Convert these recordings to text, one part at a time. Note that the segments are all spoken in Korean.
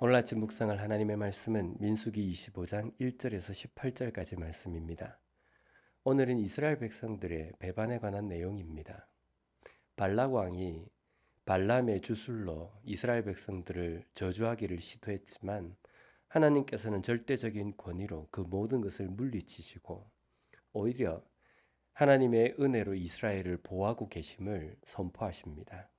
오늘 아침 묵상할 하나님의 말씀은 민수기 25장 1절에서 18절까지 말씀입니다. 오늘은 이스라엘 백성들의 배반에 관한 내용입니다. 발락 왕이 발람의 주술로 이스라엘 백성들을 저주하기를 시도했지만 하나님께서는 절대적인 권위로 그 모든 것을 물리치시고 오히려 하나님의 은혜로 이스라엘을 보호하고 계심을 선포하십니다.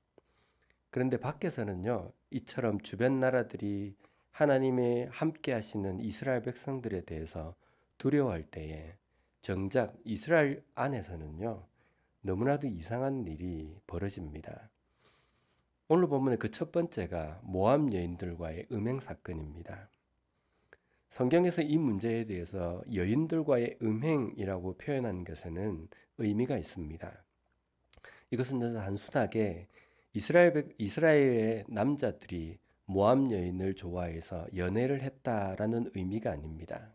그런데 밖에서는요, 이처럼 주변 나라들이 하나님의 함께 하시는 이스라엘 백성들에 대해서 두려워할 때에 정작 이스라엘 안에서는요, 너무나도 이상한 일이 벌어집니다. 오늘 본문의 그 첫 번째가 모압 여인들과의 음행 사건입니다. 성경에서 이 문제에 대해서 여인들과의 음행이라고 표현한 것에는 의미가 있습니다. 이것은 단순하게 이스라엘의 남자들이 모압 여인을 좋아해서 연애를 했다라는 의미가 아닙니다.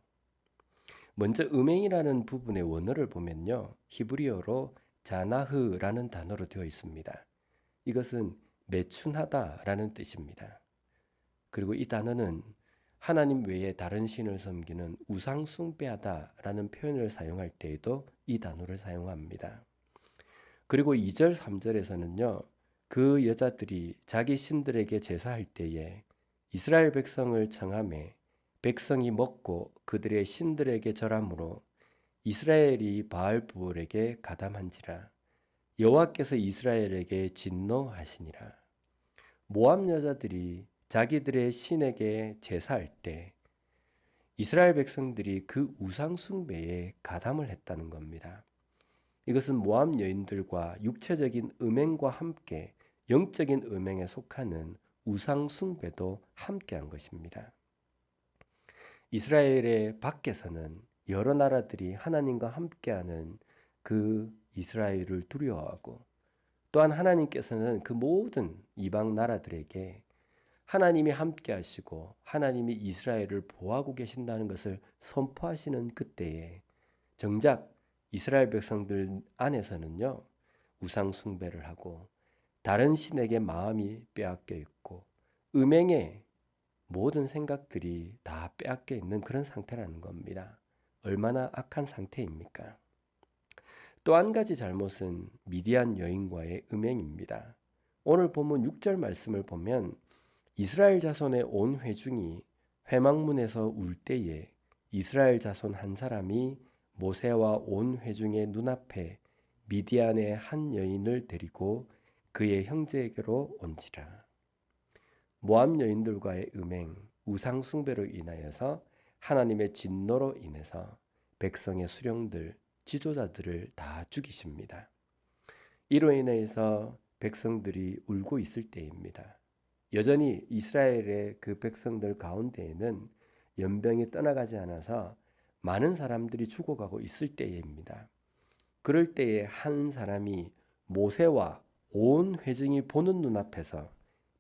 먼저 음행이라는 부분의 원어를 보면요, 히브리어로 자나흐라는 단어로 되어 있습니다. 이것은 매춘하다라는 뜻입니다. 그리고 이 단어는 하나님 외에 다른 신을 섬기는 우상 숭배하다라는 표현을 사용할 때에도 이 단어를 사용합니다. 그리고 2절, 3절에서는요, 그 여자들이 자기 신들에게 제사할 때에 이스라엘 백성을 청하매 백성이 먹고 그들의 신들에게 절함으로 이스라엘이 바알부올에게 가담한지라 여호와께서 이스라엘에게 진노하시니라. 모압 여자들이 자기들의 신에게 제사할 때 이스라엘 백성들이 그 우상 숭배에 가담을 했다는 겁니다. 이것은 모압 여인들과 육체적인 음행과 함께 영적인 음행에 속하는 우상 숭배도 함께한 것입니다. 이스라엘의 밖에서는 여러 나라들이 하나님과 함께하는 그 이스라엘을 두려워하고 또한 하나님께서는 그 모든 이방 나라들에게 하나님이 함께하시고 하나님이 이스라엘을 보호하고 계신다는 것을 선포하시는 그때에 정작 이스라엘 백성들 안에서는요, 우상 숭배를 하고 다른 신에게 마음이 빼앗겨 있고 음행의 모든 생각들이 다 빼앗겨 있는 그런 상태라는 겁니다. 얼마나 악한 상태입니까? 또 한 가지 잘못은 미디안 여인과의 음행입니다. 오늘 본문 6절 말씀을 보면 이스라엘 자손의 온 회중이 회막문에서 울 때에 이스라엘 자손 한 사람이 모세와 온 회중의 눈앞에 미디안의 한 여인을 데리고 그의 형제에게로 온지라. 모압 여인들과의 음행, 우상 숭배로 인하여서 하나님의 진노로 인해서 백성의 수령들, 지도자들을 다 죽이십니다. 이로 인해서 백성들이 울고 있을 때입니다. 여전히 이스라엘의 그 백성들 가운데에는 연병이 떠나가지 않아서 많은 사람들이 죽어가고 있을 때입니다. 그럴 때에 한 사람이 모세와 온 회중이 보는 눈앞에서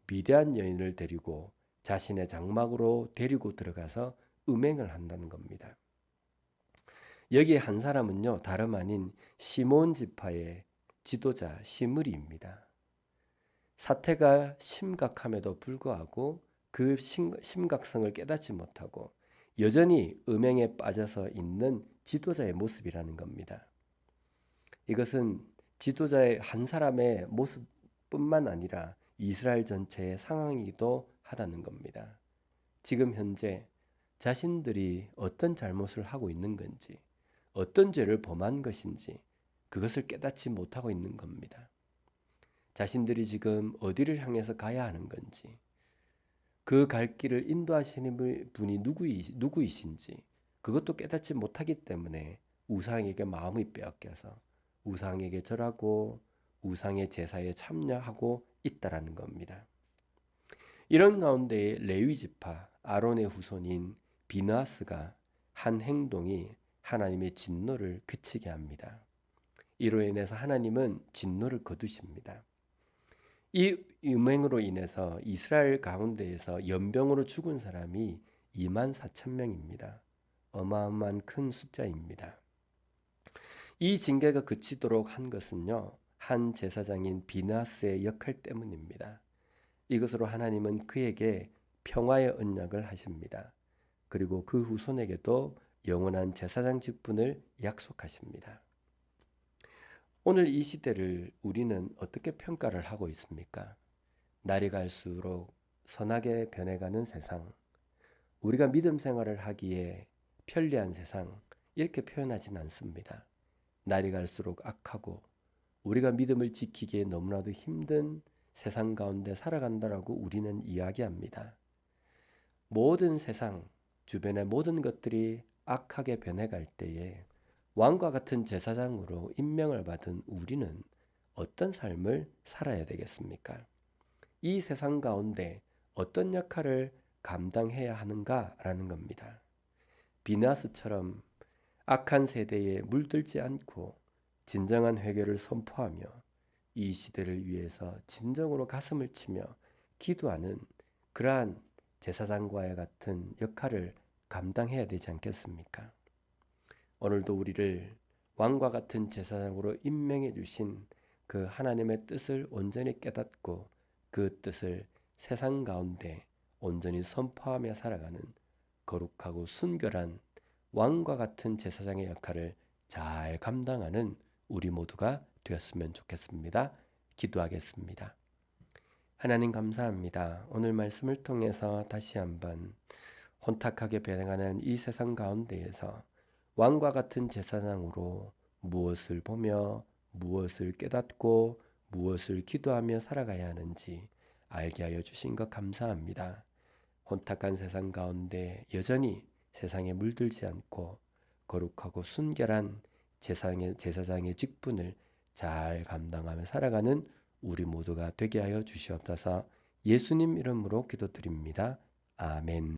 미디안 여인을 데리고 자신의 장막으로 데리고 들어가서 음행을 한다는 겁니다. 여기에 한 사람은요, 다름 아닌 시몬 지파의 지도자 시므리입니다. 사태가 심각함에도 불구하고 그 심각성을 깨닫지 못하고 여전히 음행에 빠져서 있는 지도자의 모습이라는 겁니다. 이것은 지도자의 한 사람의 모습뿐만 아니라 이스라엘 전체의 상황이기도 하다는 겁니다. 지금 현재 자신들이 어떤 잘못을 하고 있는 건지, 어떤 죄를 범한 것인지 그것을 깨닫지 못하고 있는 겁니다. 자신들이 지금 어디를 향해서 가야 하는 건지, 그 갈 길을 인도하시는 분이 누구이신지 그것도 깨닫지 못하기 때문에 우상에게 마음이 빼앗겨서 우상에게 절하고 우상의 제사에 참여하고 있다라는 겁니다. 이런 가운데 레위 지파 아론의 후손인 비느하스가 한 행동이 하나님의 진노를 그치게 합니다. 이로 인해서 하나님은 진노를 거두십니다. 이 음행으로 인해서 이스라엘 가운데에서 연병으로 죽은 사람이 24,000명입니다. 어마어마한 큰 숫자입니다. 이 징계가 그치도록 한 것은요, 한 제사장인 비느하스의 역할 때문입니다. 이것으로 하나님은 그에게 평화의 언약을 하십니다. 그리고 그 후손에게도 영원한 제사장 직분을 약속하십니다. 오늘 이 시대를 우리는 어떻게 평가를 하고 있습니까? 날이 갈수록 선하게 변해가는 세상, 우리가 믿음 생활을 하기에 편리한 세상, 이렇게 표현하진 않습니다. 날이 갈수록 악하고 우리가 믿음을 지키기에 너무나도 힘든 세상 가운데 살아간다라고 우리는 이야기합니다. 모든 세상, 주변의 모든 것들이 악하게 변해갈 때에 왕과 같은 제사장으로 임명을 받은 우리는 어떤 삶을 살아야 되겠습니까? 이 세상 가운데 어떤 역할을 감당해야 하는가라는 겁니다. 비나스처럼 악한 세대에 물들지 않고 진정한 회개를 선포하며 이 시대를 위해서 진정으로 가슴을 치며 기도하는 그러한 제사장과의 같은 역할을 감당해야 되지 않겠습니까? 오늘도 우리를 왕과 같은 제사장으로 임명해 주신 그 하나님의 뜻을 온전히 깨닫고 그 뜻을 세상 가운데 온전히 선포하며 살아가는 거룩하고 순결한 왕과 같은 제사장의 역할을 잘 감당하는 우리 모두가 되었으면 좋겠습니다. 기도하겠습니다. 하나님 감사합니다. 오늘 말씀을 통해서 다시 한번 혼탁하게 변해가는 이 세상 가운데에서 왕과 같은 제사장으로 무엇을 보며 무엇을 깨닫고 무엇을 기도하며 살아가야 하는지 알게 하여 주신 것 감사합니다. 혼탁한 세상 가운데 여전히 세상에 물들지 않고 거룩하고 순결한 제사장의 직분을 잘 감당하며 살아가는 우리 모두가 되게 하여 주시옵소서. 예수님 이름으로 기도드립니다. 아멘.